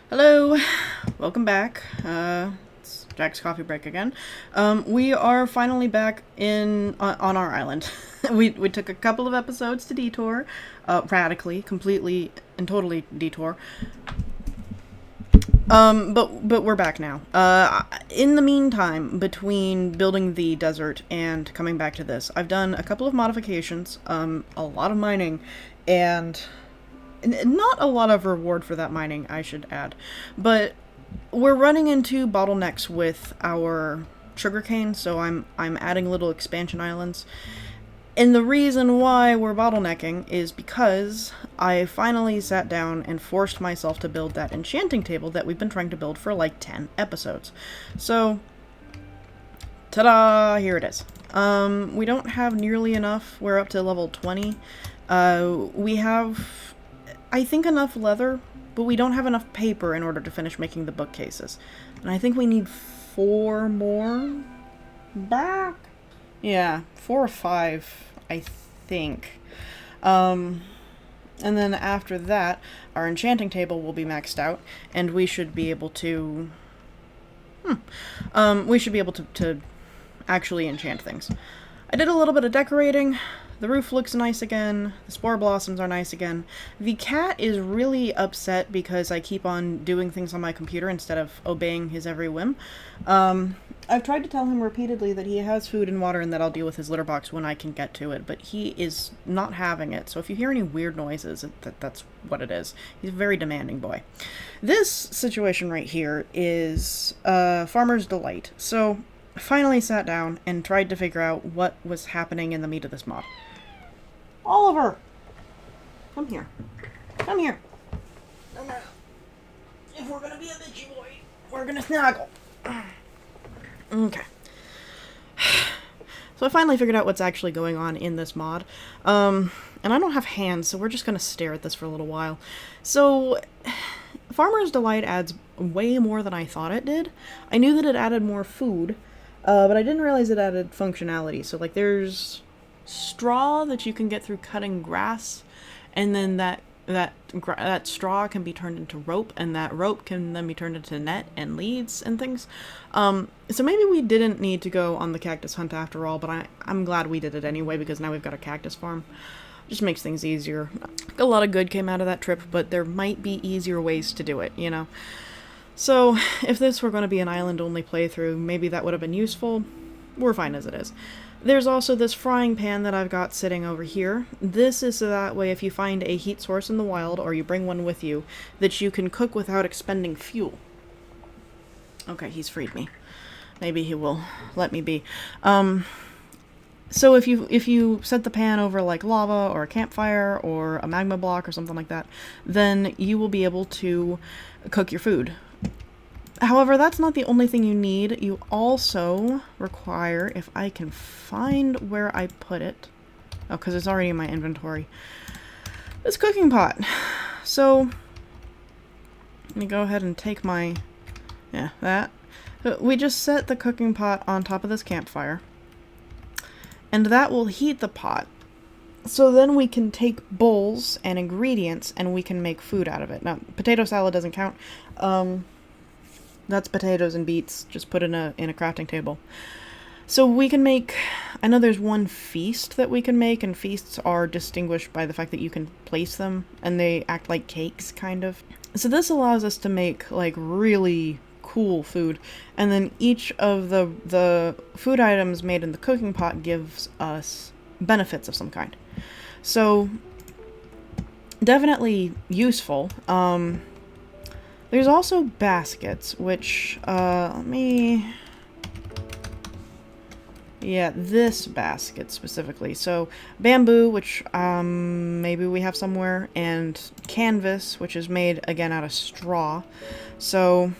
Hello, welcome back. It's Jack's coffee break again. We are finally back on our island. we took a couple of episodes to detour, radically, completely, and totally detour. But we're back now. In the meantime, between building the desert and coming back to this, I've done a couple of modifications, a lot of mining, and not a lot of reward for that mining, I should add. But we're running into bottlenecks with our sugarcane, so I'm adding little expansion islands. And the reason why we're bottlenecking is because I finally sat down and forced myself to build that enchanting table that we've been trying to build for like 10 episodes. So, ta-da! Here it is. We don't have nearly enough. We're up to level 20. We have, I think, enough leather, but we don't have enough paper in order to finish making the bookcases. And I think we need 4 more back. Yeah, 4 or 5, I think. And then after that, our enchanting table will be maxed out, and we should be able to... we should be able to actually enchant things. I did a little bit of decorating. The roof looks nice again. The spore blossoms are nice again. The cat is really upset because I keep on doing things on my computer instead of obeying his every whim. I've tried to tell him repeatedly that he has food and water and that I'll deal with his litter box when I can get to it, but he is not having it. So if you hear any weird noises, that's what it is. He's a very demanding boy. This situation right here is Farmer's Delight. So I finally sat down and tried to figure out what was happening in the meat of this mod. Oliver! Come here. Come here. If we're gonna be a bitchy boy, we're gonna snuggle. Okay. So I finally figured out what's actually going on in this mod. And I don't have hands, so we're just gonna stare at this for a little while. So, Farmer's Delight adds way more than I thought it did. I knew that it added more food, but I didn't realize it added functionality. So, like, there's straw that you can get through cutting grass, and then that straw can be turned into rope, and that rope can then be turned into net and leads and things. So maybe we didn't need to go on the cactus hunt after all, but I'm glad we did it anyway, because now we've got a cactus farm. Just makes things easier. A lot of good came out of that trip, but there might be easier ways to do it, you know? So, if this were going to be an island-only playthrough, maybe that would have been useful. We're fine as it is. There's also this frying pan that I've got sitting over here. This is so that way if you find a heat source in the wild, or you bring one with you, that you can cook without expending fuel. Okay, he's freed me. Maybe he will let me be. So if you set the pan over like lava or a campfire or a magma block or something like that, then you will be able to cook your food. However, that's not the only thing you need. You also require, if I can find where I put it, oh, because it's already in my inventory, this cooking pot. So, let me go ahead and take my, that. We just set the cooking pot on top of this campfire, and that will heat the pot. So then we can take bowls and ingredients and we can make food out of it. Now, potato salad doesn't count. That's potatoes and beets, just put in a crafting table. So we can make, I know there's one feast that we can make, and feasts are distinguished by the fact that you can place them, and they act like cakes, kind of. So this allows us to make, like, really cool food, and then each of the food items made in the cooking pot gives us benefits of some kind. So, definitely useful. There's also baskets, which, this basket specifically. So, bamboo, which, maybe we have somewhere, and canvas, which is made, again, out of straw. So,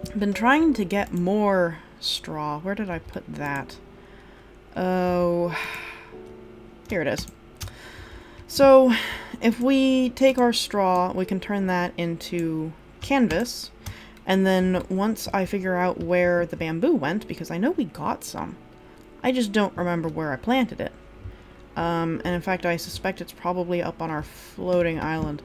I've been trying to get more straw. Where did I put that? Oh, here it is. So, if we take our straw, we can turn that into canvas, and then once I figure out where the bamboo went, because I know we got some, I just don't remember where I planted it. And in fact, I suspect it's probably up on our floating island.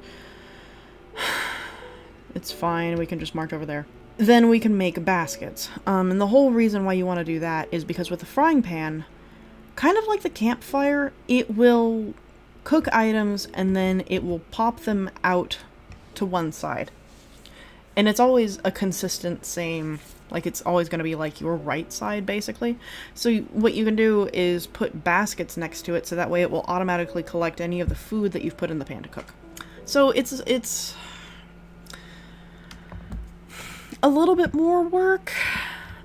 It's fine. We can just march over there. Then we can make baskets. And the whole reason why you want to do that is because with the frying pan, kind of like the campfire, it will cook items and then it will pop them out to one side. And it's always a consistent same, like it's always going to be like your right side basically. So what you can do is put baskets next to it so that way it will automatically collect any of the food that you've put in the pan to cook. So it's a little bit more work,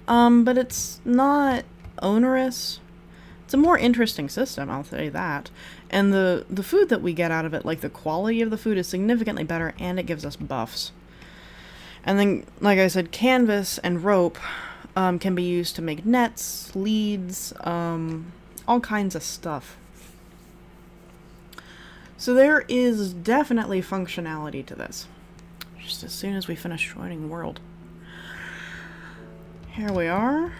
but it's not onerous. It's a more interesting system, I'll say that. And the food that we get out of it, like the quality of the food is significantly better, and it gives us buffs. And then, like I said, canvas and rope can be used to make nets, leads, all kinds of stuff. So there is definitely functionality to this. Just as soon as we finish joining world. Here we are.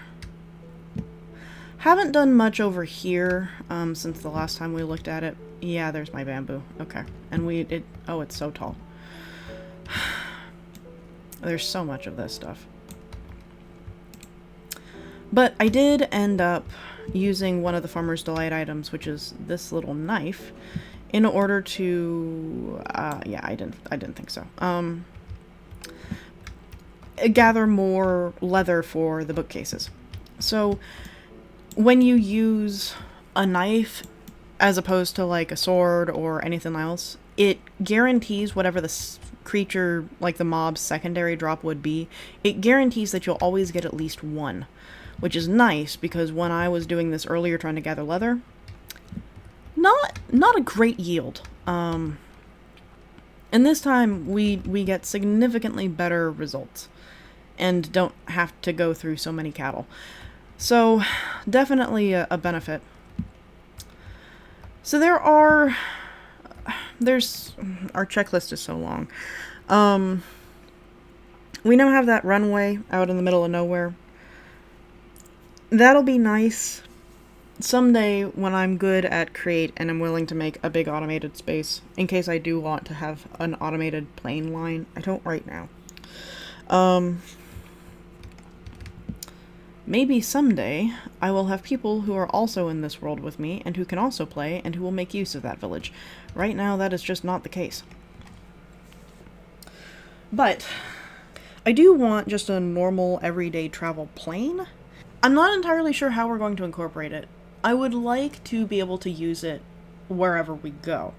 Haven't done much over here since the last time we looked at it. Yeah, there's my bamboo. Okay. And oh, it's so tall. There's so much of this stuff. But I did end up using one of the Farmer's Delight items, which is this little knife, in order to, yeah, I didn't think so. Gather more leather for the bookcases. So when you use a knife as opposed to like a sword or anything else, it guarantees whatever the creature, like the mob's secondary drop would be, it guarantees that you'll always get at least one, which is nice because when I was doing this earlier trying to gather leather, not a great yield. And this time we get significantly better results and don't have to go through so many cattle. So definitely a benefit. So our checklist is so long. We now have that runway out in the middle of nowhere. That'll be nice someday when I'm good at Create and I'm willing to make a big automated space, in case I do want to have an automated plane line. I don't right now. Maybe someday I will have people who are also in this world with me and who can also play and who will make use of that village. Right now that is just not the case. But I do want just a normal everyday travel plane. I'm not entirely sure how we're going to incorporate it. I would like to be able to use it wherever we go.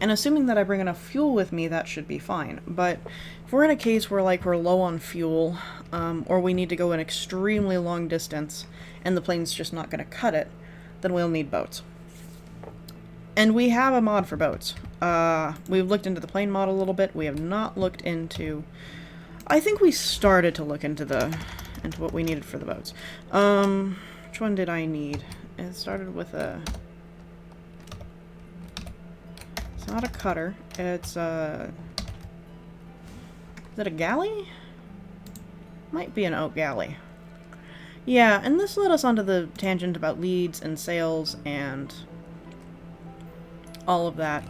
And assuming that I bring enough fuel with me, that should be fine. But if we're in a case where like we're low on fuel, or we need to go an extremely long distance, and the plane's just not going to cut it, then we'll need boats. And we have a mod for boats. We've looked into the plane mod a little bit. We have not looked into... I think we started to look into what we needed for the boats. Which one did I need? It started with a... It's not a cutter. It's a... Is it a galley? Might be an oak galley. Yeah, and this led us onto the tangent about leads and sails and all of that.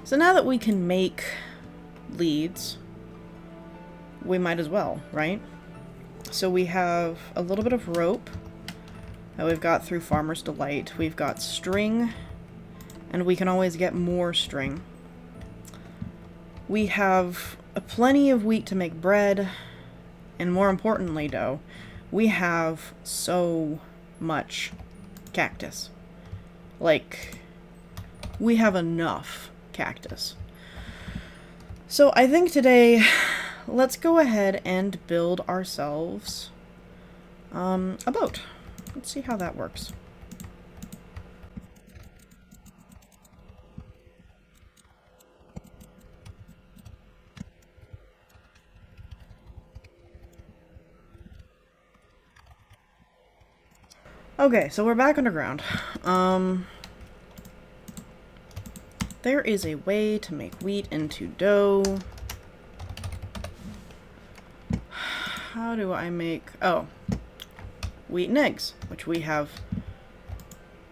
So now that we can make leads, we might as well, right? So we have a little bit of rope that we've got through Farmer's Delight. We've got string, and we can always get more string. We have plenty of wheat to make bread, and more importantly, though, we have so much cactus. Like, we have enough cactus. So I think today, let's go ahead and build ourselves a boat. Let's see how that works. Okay, so we're back underground. There is a way to make wheat into dough. How do I make... Oh. Wheat and eggs, which we have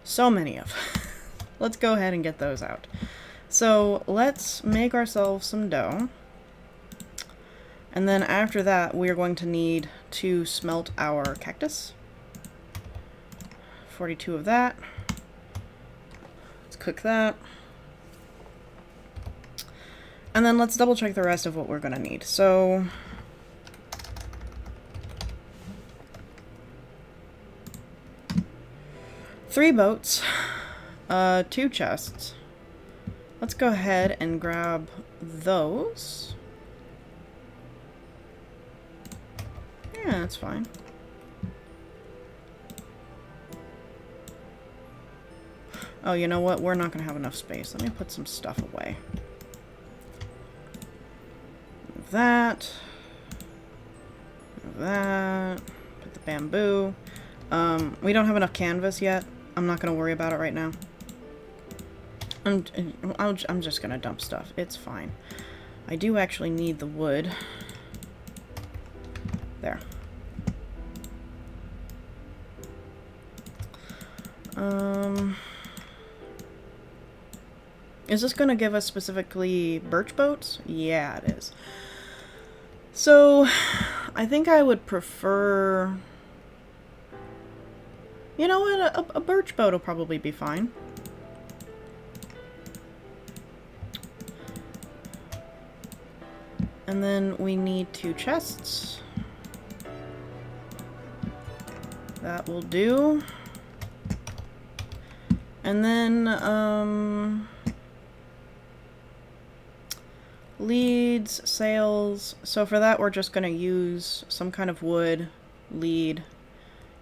so many of. Let's go ahead and get those out. So, let's make ourselves some dough. And then after that, we are going to need to smelt our cactus. 42 of that. Let's cook that. And then let's double check the rest of what we're going to need. So, three boats, 2 chests. Let's go ahead and grab those. Yeah, that's fine. Oh, you know what? We're not going to have enough space. Let me put some stuff away. Move that. Move that. Put the bamboo. We don't have enough canvas yet. I'm not going to worry about it right now. I'm just going to dump stuff. It's fine. I do actually need the wood. There. Is this going to give us specifically birch boats? Yeah, it is. So, I think I would prefer... You know what? A birch boat will probably be fine. And then we need 2 chests. That will do. And then, leads, sails. So for that, we're just going to use some kind of wood, lead,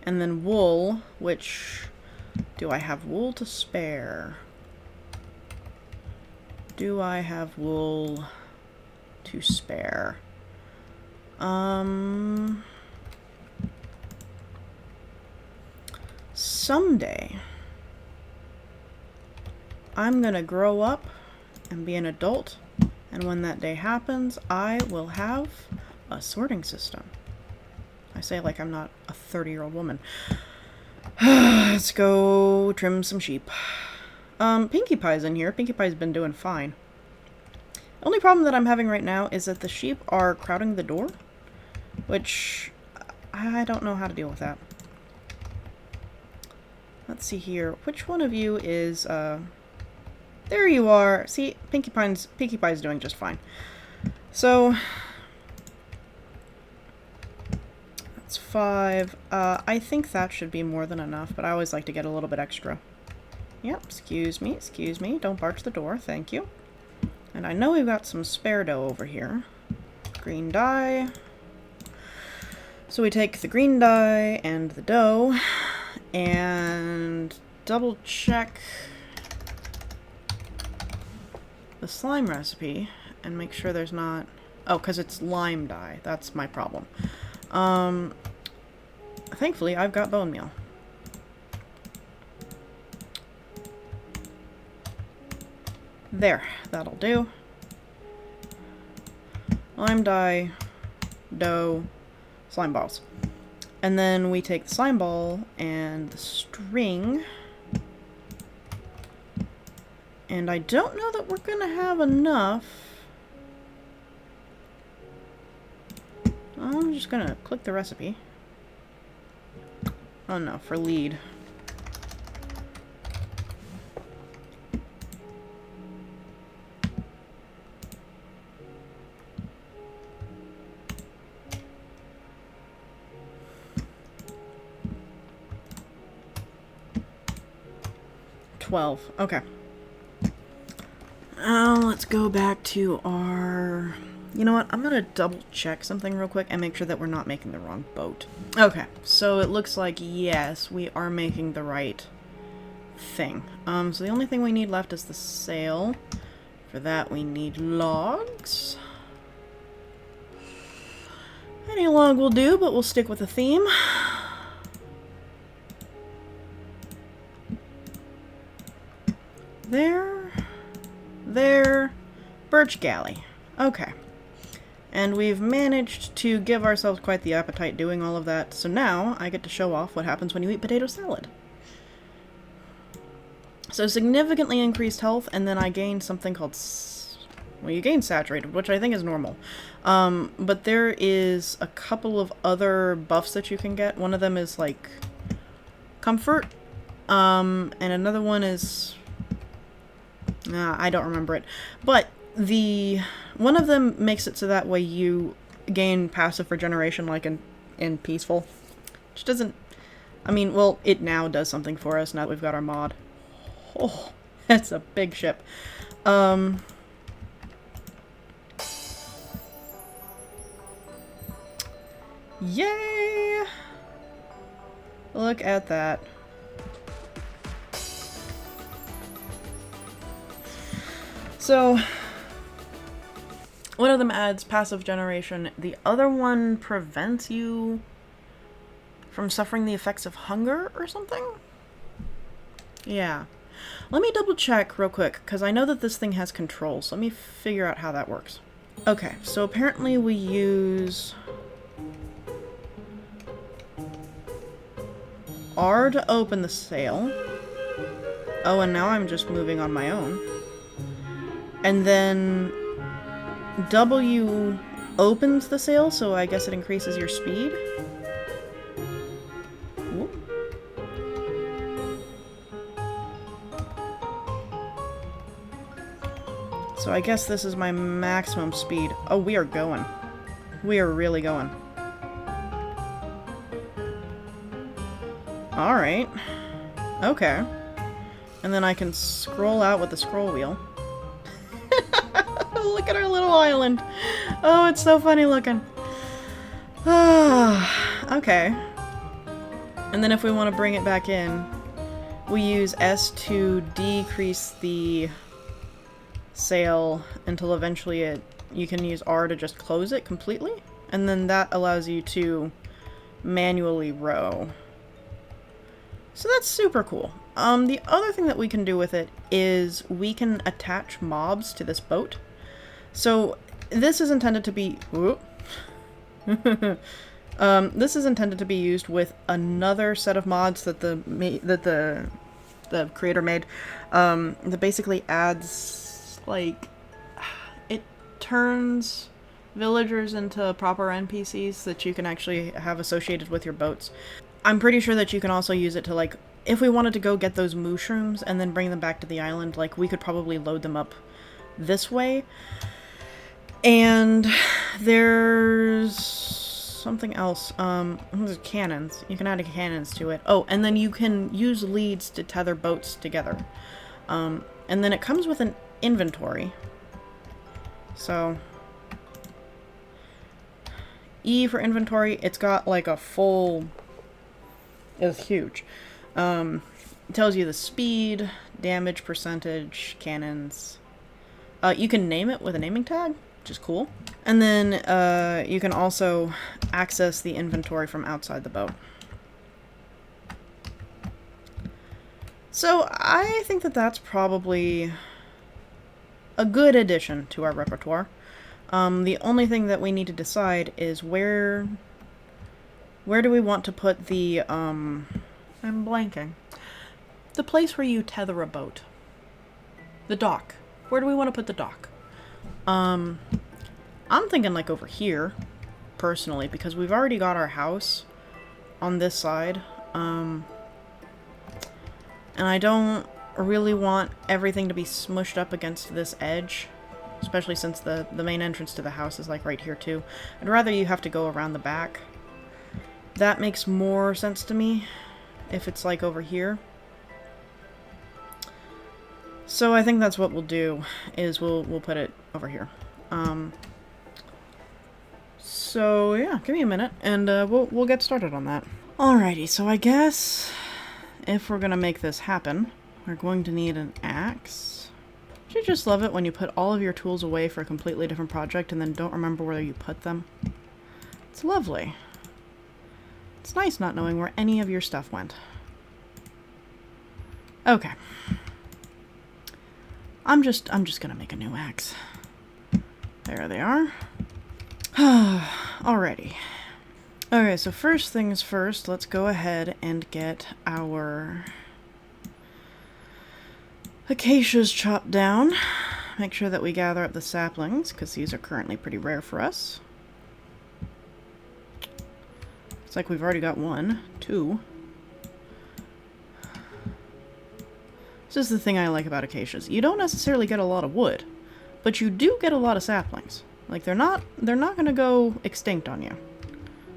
and then wool, which... Do I have wool to spare? Do I have wool to spare? Someday, I'm gonna grow up and be an adult, and when that day happens, I will have a sorting system. I say it like I'm not a 30-year-old woman. Let's go trim some sheep. Pinkie Pie's in here. Pinkie Pie's been doing fine. The only problem that I'm having right now is that the sheep are crowding the door, which I don't know how to deal with that. Let's see here. Which one of you is, there you are. See, Pinkie Pie's doing just fine. So, that's 5. I think that should be more than enough, but I always like to get a little bit extra. Yep, excuse me. Don't barge the door, thank you. And I know we've got some spare dough over here. Green dye. So we take the green dye and the dough and double check the slime recipe and make sure there's not... Oh, because it's lime dye. That's my problem. Thankfully, I've got bone meal. There, that'll do. Lime dye, dough, slime balls. And then we take the slime ball and the string. And I don't know that we're gonna have enough. I'm just gonna click the recipe. Oh no, for lead. Okay. Let's go back to our... You know what? I'm gonna double check something real quick and make sure that we're not making the wrong boat. Okay, so it looks like, yes, we are making the right thing. So the only thing we need left is the sail. For that, we need logs. Any log will do, but we'll stick with the theme. There, birch galley. Okay. And we've managed to give ourselves quite the appetite doing all of that, so now I get to show off what happens when you eat potato salad. So significantly increased health, and then I gained something called... Well, you gain saturated, which I think is normal. But there is a couple of other buffs that you can get. One of them is like comfort. And another one is... I don't remember it. But one of them makes it so that way you gain passive regeneration like in Peaceful. Which doesn't... I mean, well, it now does something for us now that we've got our mod. Oh, that's a big ship. Yay! Look at that. So, one of them adds passive generation. The other one prevents you from suffering the effects of hunger or something? Yeah. Let me double check real quick, because I know that this thing has controls. Let me figure out how that works. Okay, so apparently we use R to open the sail. Oh, and now I'm just moving on my own. And then W opens the sail, so I guess it increases your speed. Whoop. So I guess this is my maximum speed. Oh, we are going. We are really going. Alright. Okay. And then I can scroll out with the scroll wheel. Look at our little island. Oh, it's so funny looking. Okay. And then if we want to bring it back in, we use S to decrease the sail until eventually you can use R to just close it completely. And then that allows you to manually row. So that's super cool. The other thing that we can do with it is we can attach mobs to this boat. So this is intended to be... this is intended to be used with another set of mods that the creator made. That basically adds, like... It turns villagers into proper NPCs that you can actually have associated with your boats. I'm pretty sure that you can also use it to, like, if we wanted to go get those mushrooms and then bring them back to the island, like, we could probably load them up this way. And there's something else. There's cannons. You can add cannons to it. Oh, and then you can use leads to tether boats together. And then it comes with an inventory. So... E for inventory, it's got, like, a full... It's huge. It tells you the speed, damage percentage, cannons. You can name it with a naming tag, which is cool. And then you can also access the inventory from outside the boat. So I think that that's probably a good addition to our repertoire. The only thing that we need to decide is where do we want to put the, I'm blanking. The place where you tether a boat. The dock. Where do we want to put the dock? I'm thinking like over here, personally, because we've already got our house on this side. And I don't really want everything to be smushed up against this edge. Especially since the main entrance to the house is like right here too. I'd rather you have to go around the back. That makes more sense to me if it's like over here. So I think that's what we'll do, is we'll put it over here. So yeah, give me a minute and we'll get started on that. Alrighty, so I guess if we're gonna make this happen, we're going to need an axe. Don't you just love it when you put all of your tools away for a completely different project and then don't remember where you put them? It's lovely. It's nice not knowing where any of your stuff went. Okay. I'm just gonna make a new axe. There they are. Alrighty. Okay, so first things first, let's go ahead and get our acacias chopped down. make sure that we gather up the saplings, because these are currently pretty rare for us. Looks like we've already got 1, 2. This is the thing I like about acacias. You don't necessarily get a lot of wood, but you do get a lot of saplings. Like, they're not gonna go extinct on you.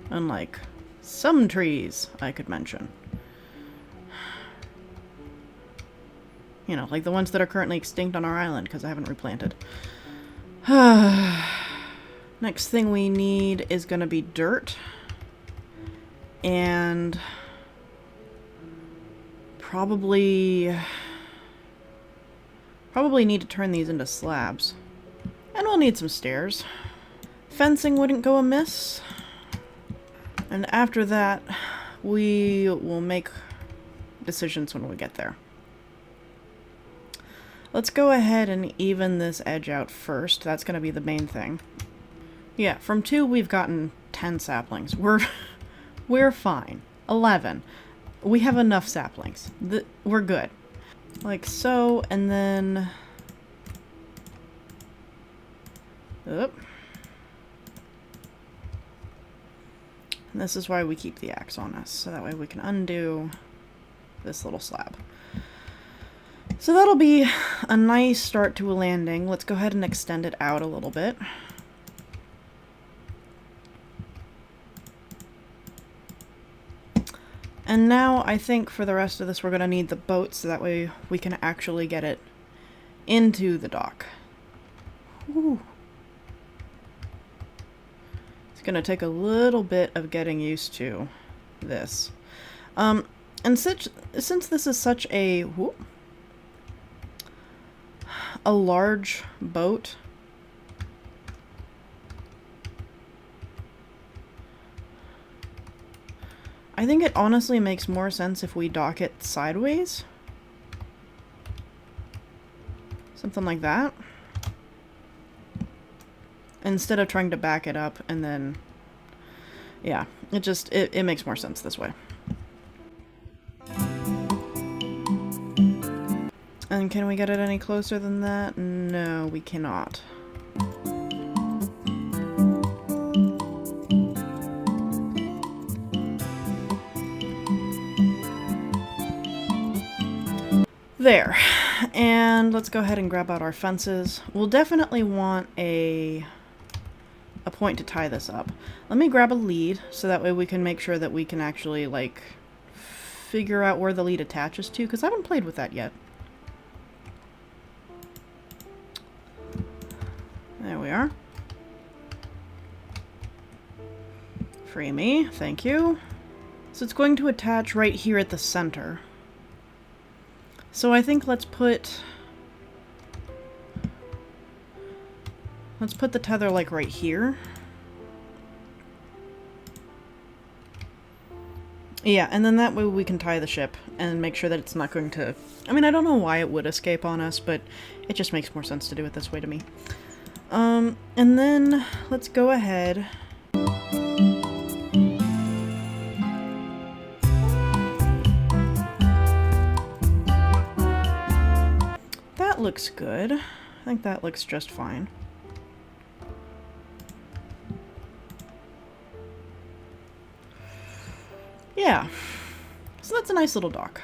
Unlike some trees I could mention. You know, like the ones that are currently extinct on our island because I haven't replanted. Next thing we need is going to be dirt. And probably need to turn these into slabs. And we'll need some stairs. Fencing wouldn't go amiss. And after that, we will make decisions when we get there. Let's go ahead and even this edge out first. That's going to be the main thing. Yeah, from 2 we've gotten 10 saplings. We're fine. 11. We have enough saplings. We're good. Like so, and then... Oop. And this is why we keep the axe on us, so that way we can undo this little slab. So that'll be a nice start to a landing. Let's go ahead and extend it out a little bit. And now I think for the rest of this we're going to need the boat so that way we can actually get it into the dock. Whew. It's going to take a little bit of getting used to this. And since this is such a... Whoop, a large boat. I think it honestly makes more sense if we dock it sideways. Something like that. Instead of trying to back it up and then... Yeah, it makes more sense this way. And can we get it any closer than that? No, we cannot. There. And let's go ahead and grab out our fences. We'll definitely want a point to tie this up. Let me grab a lead so that way we can make sure that we can actually, like, figure out where the lead attaches to, because I haven't played with that yet. There we are. Free me, thank you. So it's going to attach right here at the center. So I think let's put the tether like right here. Yeah, and then that way we can tie the ship and make sure that it's not going to... I mean, I don't know why it would escape on us, but it just makes more sense to do it this way to me. And then let's go ahead. That looks good. I think that looks just fine. Yeah. So that's a nice little dock.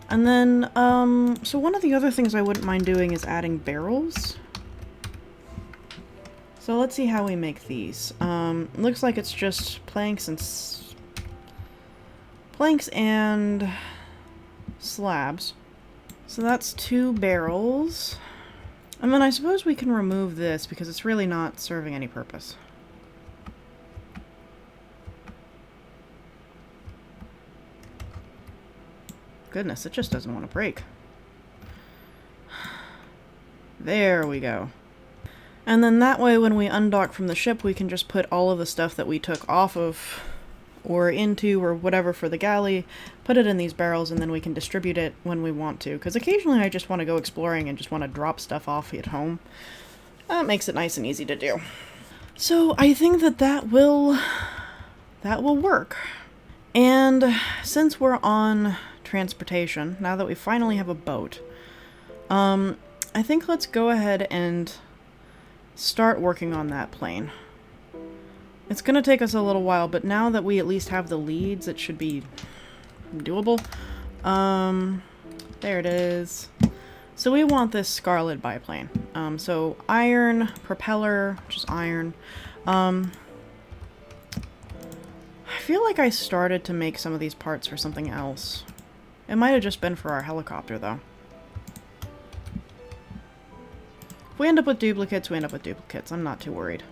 And then, so one of the other things I wouldn't mind doing is adding barrels. So let's see how we make these. Looks like it's just planks and slabs. So that's 2 barrels. And then I suppose we can remove this because it's really not serving any purpose. Goodness, it just doesn't want to break. There we go. And then that way when we undock from the ship, we can just put all of the stuff that we took off of or into or whatever for the galley, put it in these barrels, and then we can distribute it when we want to. Because occasionally I just want to go exploring and just want to drop stuff off at home. That makes it nice and easy to do. So I think that will work. And since we're on transportation, now that we finally have a boat, I think let's go ahead and start working on that plane. It's going to take us a little while, but now that we at least have the leads, it should be doable. There it is. So we want this scarlet biplane. So iron, propeller, which is iron. I feel like I started to make some of these parts for something else. It might have just been for our helicopter, though. If we end up with duplicates, we end up with duplicates. I'm not too worried.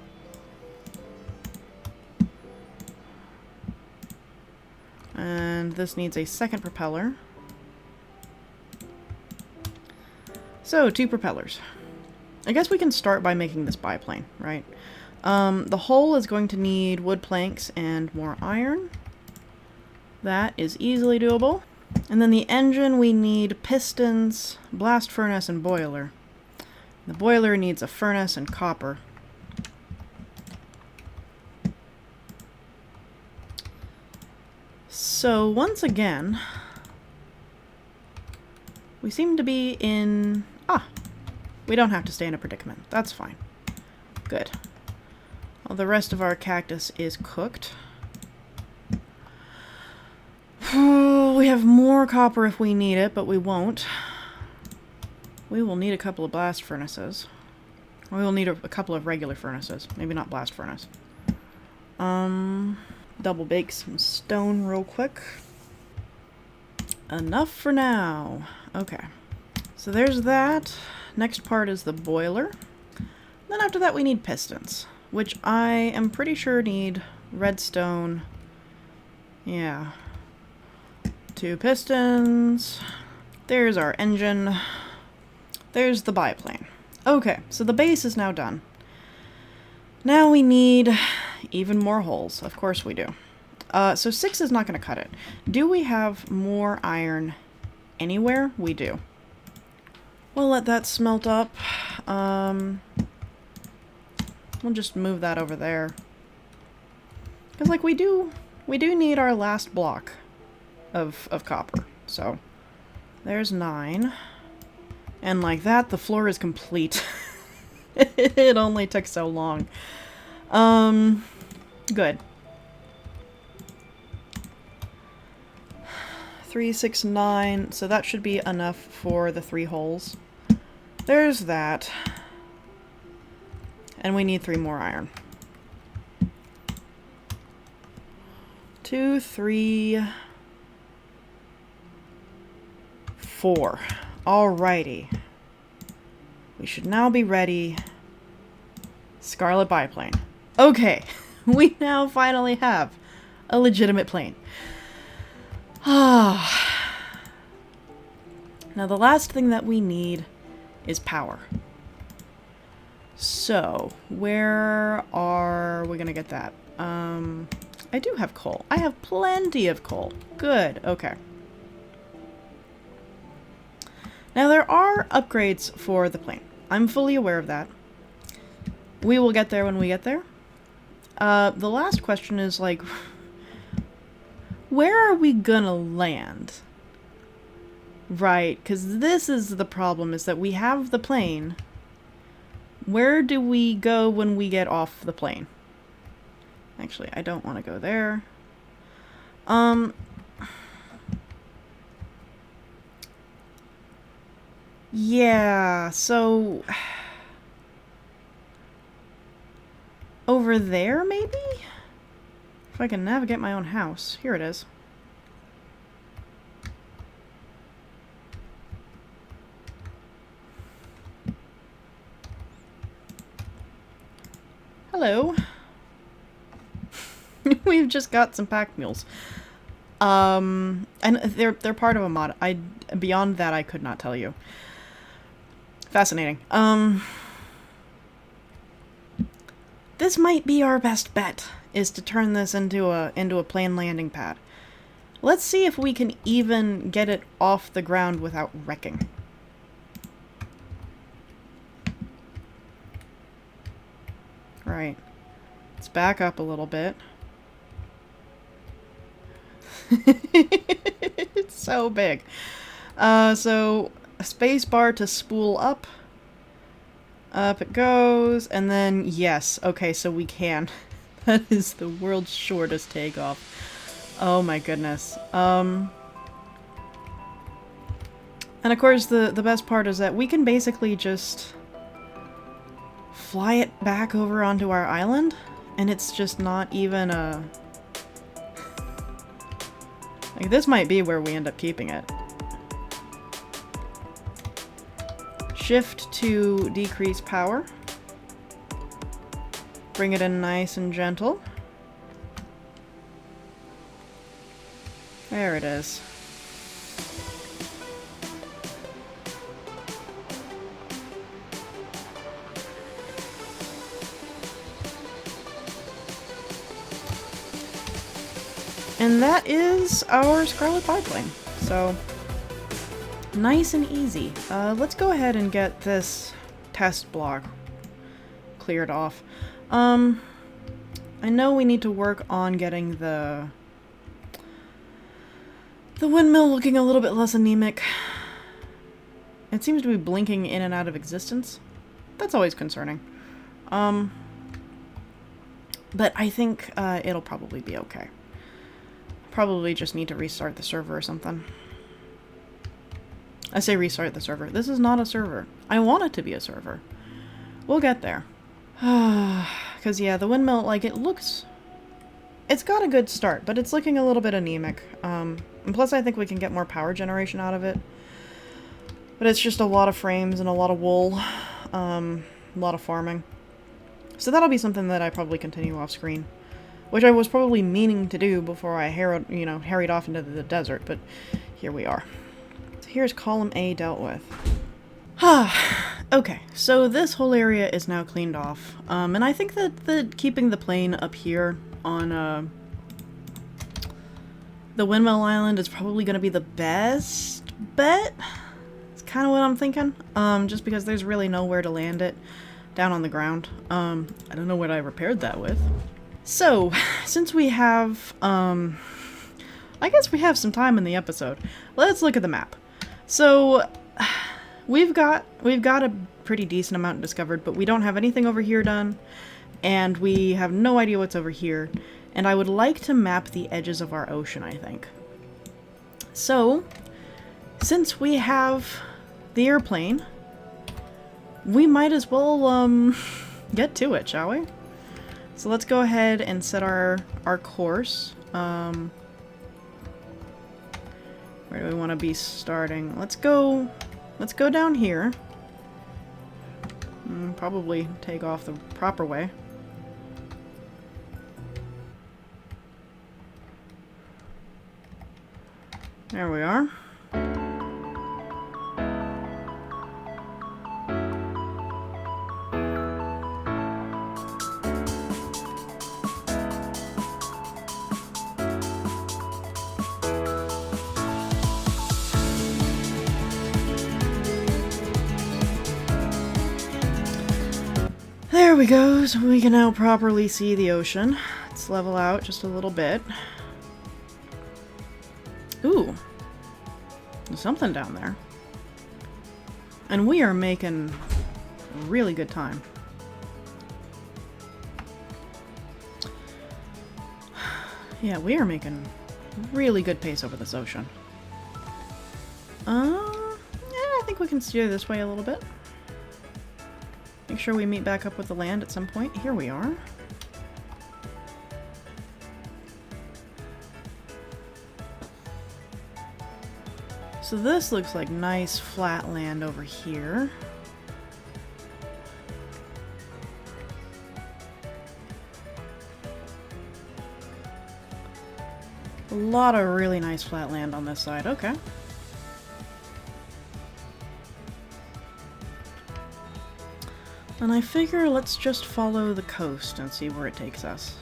And this needs a second propeller. So, 2 propellers. I guess we can start by making this biplane, right? The hull is going to need wood planks and more iron. That is easily doable. And then the engine, we need pistons, blast furnace, and boiler. The boiler needs a furnace and copper. So, once again, we seem to be in... we don't have to stay in a predicament. That's fine. Good. Well, the rest of our cactus is cooked. We have more copper if we need it, but we won't. We will need a couple of blast furnaces. We will need a couple of regular furnaces. Maybe not blast furnace. Double bake some stone real quick. Enough for now. Okay. So there's that. Next part is the boiler. Then after that we need pistons, which I am pretty sure need redstone. Yeah. 2 pistons. There's our engine. There's the biplane. Okay, so the base is now done. Now we need even more holes. Of course we do. So 6 is not going to cut it. Do we have more iron anywhere? We do. We'll let that smelt up. We'll just move that over there. Because, like, we do need our last block of copper. So, there's 9. And like that, the floor is complete. It only took so long. Good. 3, 6, 9. So that should be enough for the 3 holes. There's that. And we need 3 more iron. 2, 3, 4. Alrighty. We should now be ready. Scarlet biplane. Okay. We now finally have a legitimate plane. Now the last thing that we need is power. So, where are we gonna get that? I do have coal. I have plenty of coal. Good, okay. Now there are upgrades for the plane. I'm fully aware of that. We will get there when we get there. The last question is, like, where are we gonna land? Right, because this is the problem, is that we have the plane. Where do we go when we get off the plane? Actually, I don't want to go there. Yeah, so... over there, maybe? If I can navigate my own house. Here it is. Hello. We've just got some pack mules. And they're part of a mod. Beyond that, I could not tell you. Fascinating. This might be our best bet, is to turn this into a plane landing pad. Let's see if we can even get it off the ground without wrecking. Right. Let's back up a little bit. It's so big. So, a space bar to spool up, Up it goes, and then, yes, okay, so we can. That is the world's shortest takeoff. Oh my goodness. And of course, the best part is that we can basically just fly it back over onto our island, and it's just not even a... Like, this might be where we end up keeping it. Shift to decrease power. Bring it in nice and gentle. There it is. And that is our Scarlet Biplane. So, nice and easy. Let's go ahead and get this test block cleared off. I know we need to work on getting the windmill looking a little bit less anemic. It seems to be blinking in and out of existence. That's always concerning. But I think it'll probably be okay. Probably just need to restart the server or something. I say restart the server. This is not a server. I want it to be a server. We'll get there. Because, yeah, the windmill, like, it looks... It's got a good start, but it's looking a little bit anemic. And plus, I think we can get more power generation out of it. But it's just a lot of frames and a lot of wool. A lot of farming. So that'll be something that I probably continue off screen. Which I was probably meaning to do before I harried off into the desert, but here we are. So here's column A dealt with. Okay, so this whole area is now cleaned off. And I think that keeping the plane up here on the Windmill Island is probably going to be the best bet. It's kind of what I'm thinking. Just because there's really nowhere to land it down on the ground. I don't know what I repaired that with. So, since we have, I guess we have some time in the episode, let's look at the map. So, we've got a pretty decent amount discovered, but we don't have anything over here done, and we have no idea what's over here, and I would like to map the edges of our ocean, I think. So, since we have the airplane, we might as well, get to it, shall we? So let's go ahead and set our course. Where do we want to be starting? Let's go down here. Probably take off the proper way. There we are. There we go, so we can now properly see the ocean. Let's level out just a little bit. Ooh. There's something down there. And we are making really good time. Yeah, we are making really good pace over this ocean. Yeah, I think we can steer this way a little bit. Make sure we meet back up with the land at some point. Here we are. So this looks like nice flat land over here. A lot of really nice flat land on this side. Okay. And I figure let's just follow the coast and see where it takes us.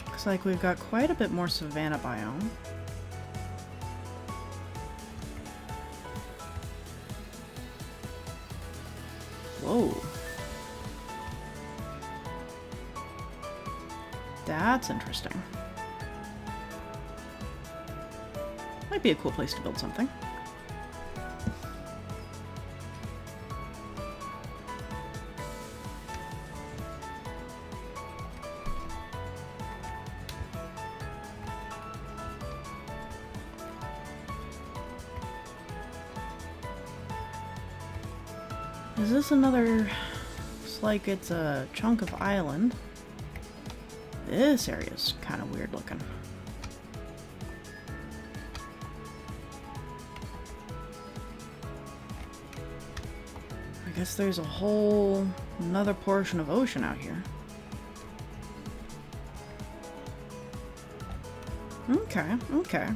Looks like we've got quite a bit more savanna biome. Whoa. that's interesting. Might be a cool place to build something. Is this another... Looks like it's a chunk of island. This area's kind of weird looking. I guess there's a whole another portion of ocean out here. Okay, okay.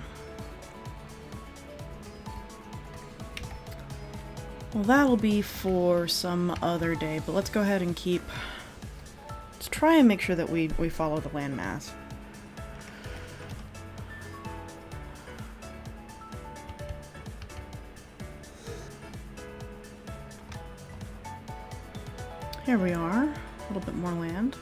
Well, that'll be for some other day, but let's go ahead and keep... Let's try and make sure that we follow the landmass. Here we are. A little bit more land.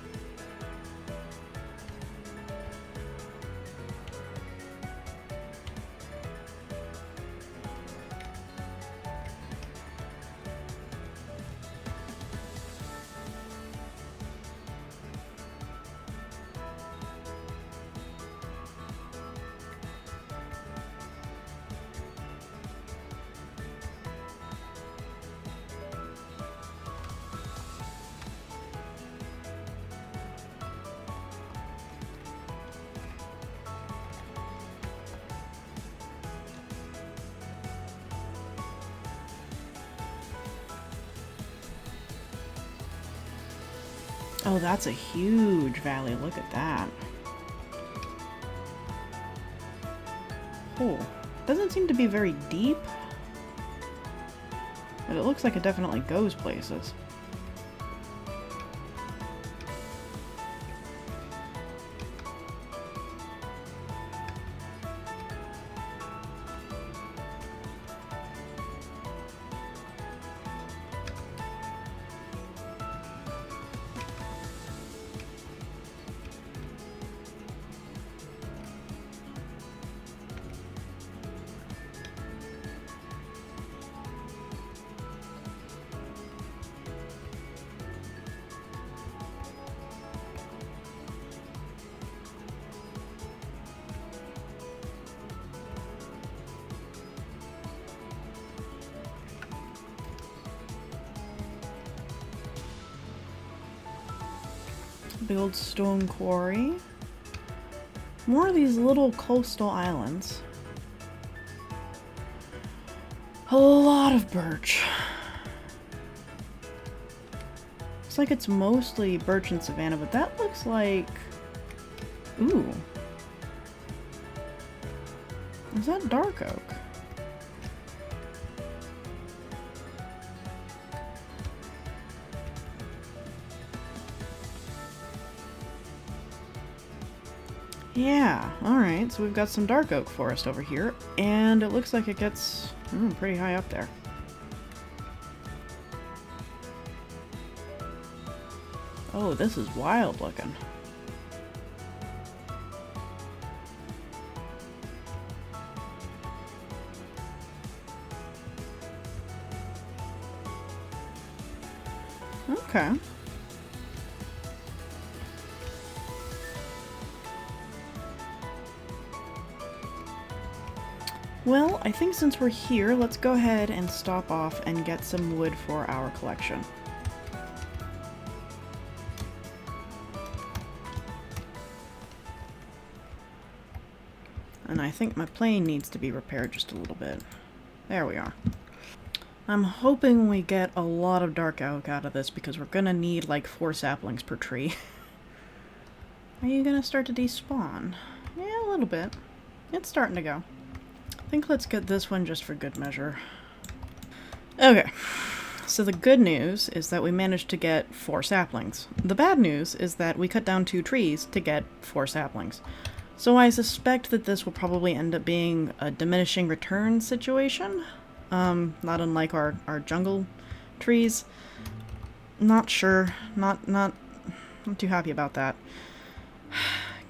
Oh, that's a huge valley. Look at that. Oh, doesn't seem to be very deep, but it looks like it definitely goes places. Big old stone quarry. More of these little coastal islands. A lot of birch. Looks like it's mostly birch and savanna, but that looks like... Ooh. Is that dark oak? Yeah, alright, so we've got some dark oak forest over here, and it looks like it gets pretty high up there. Oh, this is wild looking. Okay. Well, I think since we're here, let's go ahead and stop off and get some wood for our collection. And I think my plane needs to be repaired just a little bit. There we are. I'm hoping we get a lot of dark oak out of this because we're gonna need like 4 saplings per tree. Are you gonna start to despawn? Yeah, a little bit. It's starting to go. I think let's get this one just for good measure. Okay, so the good news is that we managed to get 4 saplings. The bad news is that we cut down 2 trees to get 4 saplings. So I suspect that this will probably end up being a diminishing return situation. Not unlike our jungle trees. Not sure. Not too happy about that.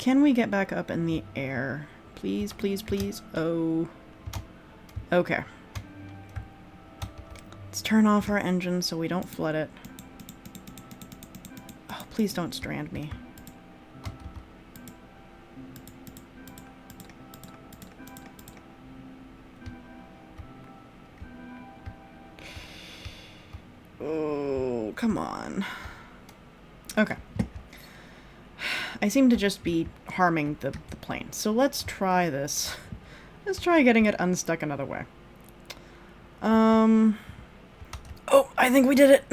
can we get back up in the air? Please, please, please. Oh. Okay. Let's turn off our engine so we don't flood it. Oh, please don't strand me. Oh, come on. Okay. I seem to just be harming the plane. So let's try this. Let's try getting it unstuck another way. Oh, I think we did it.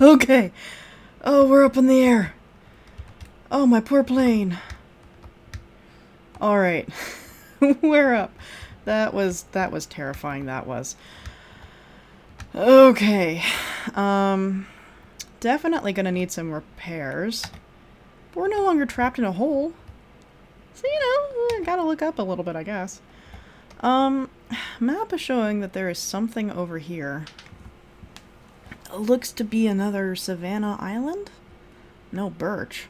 Okay. Oh, we're up in the air. Oh, my poor plane. All right. We're up. That was terrifying, that was. Okay. Definitely gonna need some repairs. But we're no longer trapped in a hole. So, you know, I gotta look up a little bit, I guess. Map is showing that there is something over here. It looks to be another Savannah Island? No, birch.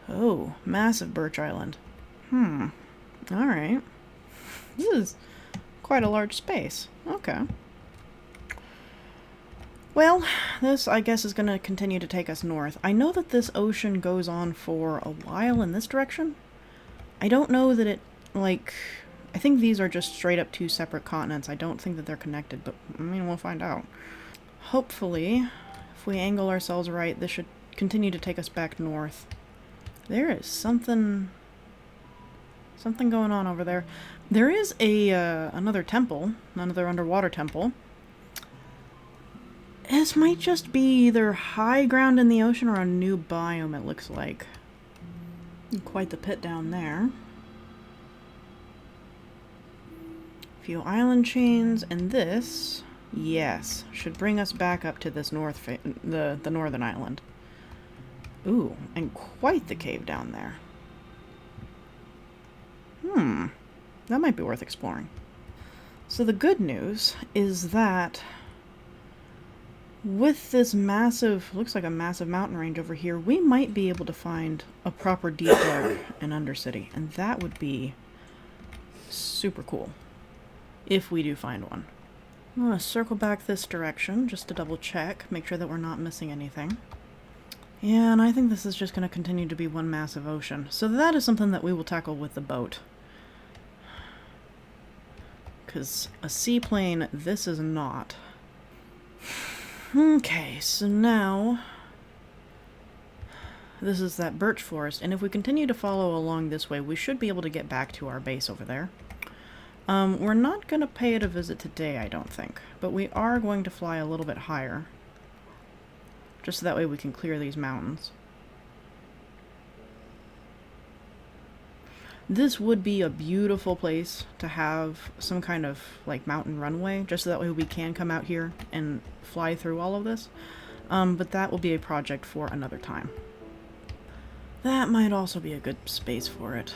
Oh, massive birch island. Alright. This is quite a large space. Okay. Well, this, I guess, is going to continue to take us north. I know that this ocean goes on for a while in this direction. I don't know that it, like... I think these are just straight up two separate continents. I don't think that they're connected, but, I mean, we'll find out. Hopefully, if we angle ourselves right, this should continue to take us back north. There is something going on over there. There is another temple, another underwater temple. This might just be either high ground in the ocean or a new biome, it looks like. Quite the pit down there. A few island chains, and this, yes, should bring us back up to this the northern island. Ooh, and quite the cave down there. That might be worth exploring. So the good news is that with this massive, looks like a massive mountain range over here, we might be able to find a proper deep dark and undercity, and that would be super cool if we do find one. I'm gonna circle back this direction just to double check, make sure that we're not missing anything. Yeah, and I think this is just gonna continue to be one massive ocean. So that is something that we will tackle with the boat. Because a seaplane, this is not. Okay, so now this is that birch forest, and if we continue to follow along this way, we should be able to get back to our base over there. We're not going to pay it a visit today, I don't think, but we are going to fly a little bit higher, just so that way we can clear these mountains. This would be a beautiful place to have some kind of, like, mountain runway, just so that way we can come out here and fly through all of this. But that will be a project for another time. That might also be a good space for it.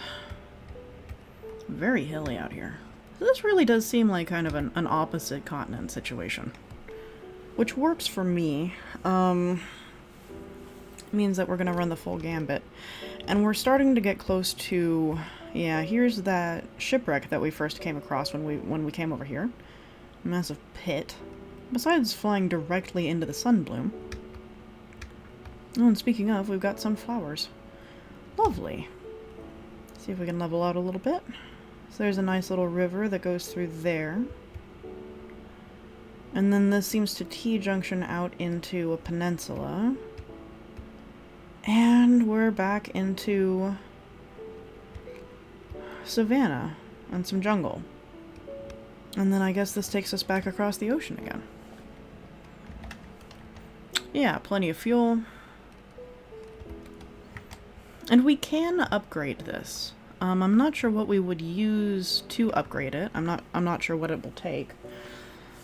Very hilly out here. This really does seem like kind of an opposite continent situation. Which works for me. Means that we're going to run the full gambit. And we're starting to get close to... Yeah, here's that shipwreck that we first came across when we came over here. Massive pit. Besides flying directly into the sunbloom. Oh, and speaking of, we've got some flowers. Lovely. See if we can level out a little bit. So there's a nice little river that goes through there. And then this seems to T-junction out into a peninsula. And we're back into Savannah and some jungle. And then I guess this takes us back across the ocean again. Yeah, plenty of fuel. And we can upgrade this. I'm not sure what we would use to upgrade it. I'm not sure what it will take.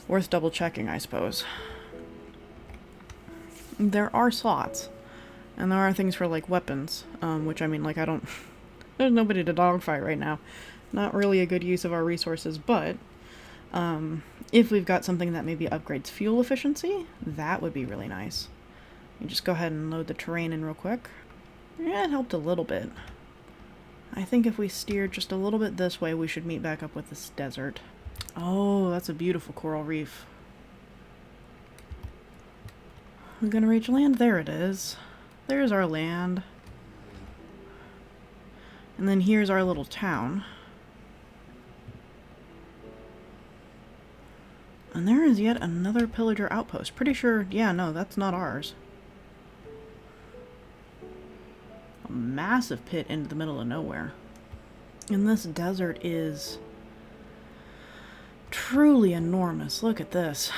Worth double checking, I suppose. There are slots. And there are things for, like, weapons, which, I mean, like, there's nobody to dogfight right now. Not really a good use of our resources, but, if we've got something that maybe upgrades fuel efficiency, that would be really nice. You just go ahead and load the terrain in real quick. Yeah, it helped a little bit. I think if we steer just a little bit this way, we should meet back up with this desert. Oh, that's a beautiful coral reef. We're gonna reach land. There it is. There's our land. And then here's our little town. And there is yet another pillager outpost. Pretty sure, yeah, no, that's not ours. A massive pit into the middle of nowhere. And this desert is truly enormous. Look at this.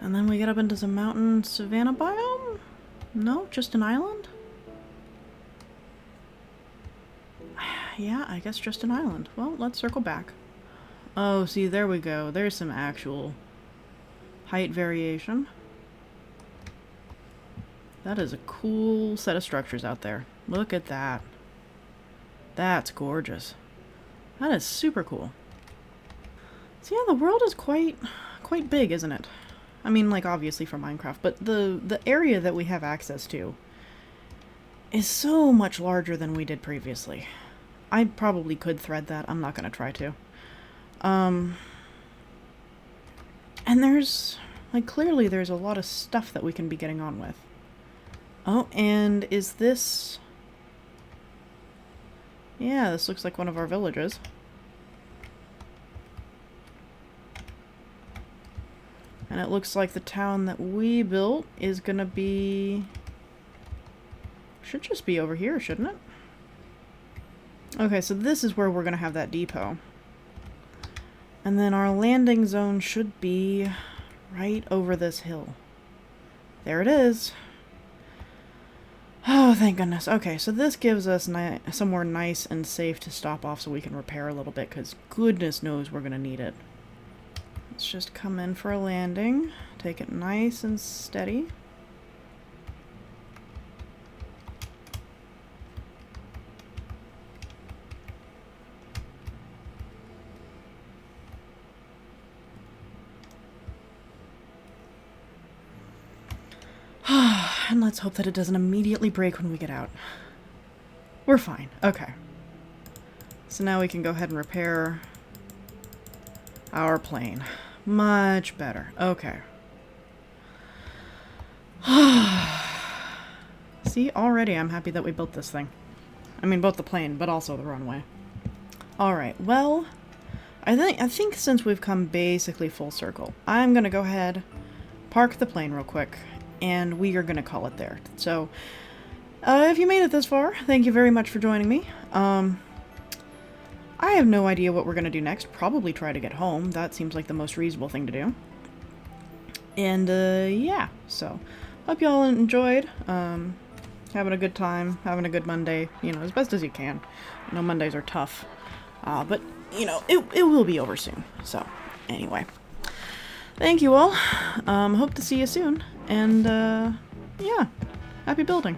And then we get up into some mountain savanna biome? No, just an island? Yeah, I guess just an island. Well, let's circle back. Oh, see, there we go. There's some actual height variation. That is a cool set of structures out there. Look at that. That's gorgeous. That is super cool. So yeah, the world is quite big, isn't it? I mean, like, obviously for Minecraft, but the area that we have access to is so much larger than we did previously. I probably could thread that. I'm not going to try to. And there's, like, clearly there's a lot of stuff that we can be getting on with. Oh, and is this... Yeah, this looks like one of our villages. And it looks like the town that we built is gonna be... Should just be over here, shouldn't it? Okay, so this is where we're gonna have that depot. And then our landing zone should be right over this hill. There it is. Oh, thank goodness. Okay, so this gives us somewhere nice and safe to stop off so we can repair a little bit, because goodness knows we're gonna need it. Let's just come in for a landing. Take it nice and steady. And let's hope that it doesn't immediately break when we get out. We're fine. Okay. So now we can go ahead and repair our plane. Much better. Okay. See, already I'm happy that we built this thing. I mean, both the plane, but also the runway. Alright, well, I think since we've come basically full circle, I'm gonna go ahead, park the plane real quick, and we are gonna call it there. So, if you made it this far, thank you very much for joining me. I have no idea what we're gonna do next. Probably try to get home. That seems like the most reasonable thing to do. And, yeah. So, hope y'all enjoyed. Having a good time. Having a good Monday. You know, as best as you can. I know Mondays are tough. But, you know, it will be over soon. So, anyway. Thank you all. Hope to see you soon. And, yeah. Happy building.